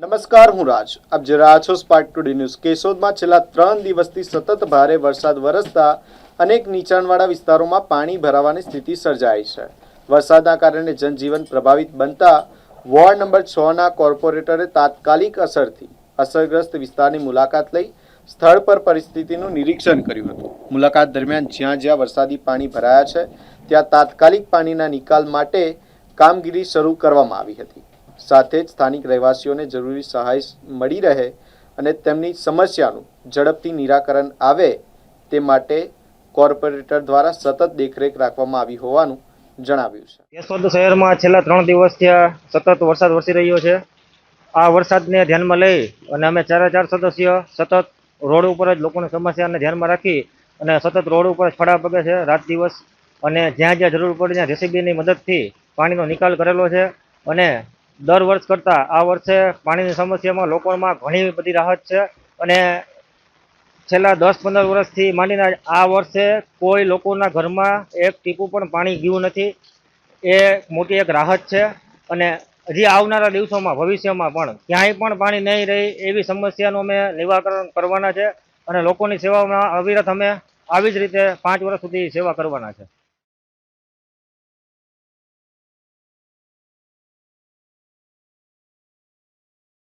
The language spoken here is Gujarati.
નમસ્કાર, હું રાજ. આપ જોઈ રહ્યા છો સ્પાર્ક ટુડે ન્યૂઝ. કેશોદમાં છેલ્લા 3 દિવસથી સતત ભારે વરસાદ વરસતા અનેક નીચાણવાળા વિસ્તારોમાં પાણી ભરાવાની સ્થિતિ સર્જાઈ છે. વરસાદના કારણે જનજીવન પ્રભાવિત બનતા વોર્ડ નંબર 6ના કોર્પોરેટરે તાત્કાલિક અસરથી અસરગ્રસ્ત વિસ્તારની મુલાકાત લઈ સ્થળ પર પરિસ્થિતિનું નિરીક્ષણ કર્યું હતું. મુલાકાત દરમિયાન જ્યાં જ્યાં વરસાદી પાણી ભરાયા છે ત્યાં તાત્કાલિક પાણીના નિકાલ માટે કામગીરી શરૂ કરવામાં આવી હતી. સાથે જ સ્થાનિક રહેવાસીઓને જરૂરી સહાય મળી રહે અને તેમની સમસ્યાનું ઝડપથી નિરાકરણ આવે તે માટે કોર્પોરેટર દ્વારા સતત દેખરેખ રાખવામાં આવી હોવાનું જણાવ્યું છે. કેશોદ શહેરમાં છેલ્લા 3 દિવસથી સતત વરસાદ વરસી રહ્યો છે. આ વરસાદને ધ્યાનમાં લઈ અને અમે 4 સદસ્ય સતત રોડ ઉપર જ લોકોની સમસ્યાને ધ્યાનમાં રાખી અને સતત રોડ ઉપર જ ખડા પગે છે રાત દિવસ, અને જ્યાં જ્યાં જરૂર પડે ત્યાં જેસીબીની મદદથી પાણીનો નિકાલ કરેલો છે. અને દર વર્ષ કરતાં આ વર્ષે પાણીની સમસ્યામાં લોકોમાં ઘણી બધી રાહત છે. અને છેલ્લા 10-15 વર્ષથી માંડીને આ વર્ષે કોઈ લોકોના ઘરમાં એક ટીપું પણ પાણી ગયું નથી. એ મોટી એક રાહત છે. અને હજી આવનારા દિવસોમાં ભવિષ્યમાં પણ ક્યાંય પણ પાણી નહીં રહે એવી સમસ્યાનું અમે નિવારણ કરવાના છે. અને લોકોની સેવામાં અવિરત અમે આવી જ રીતે 5 વર્ષ સુધી સેવા કરવાના છે.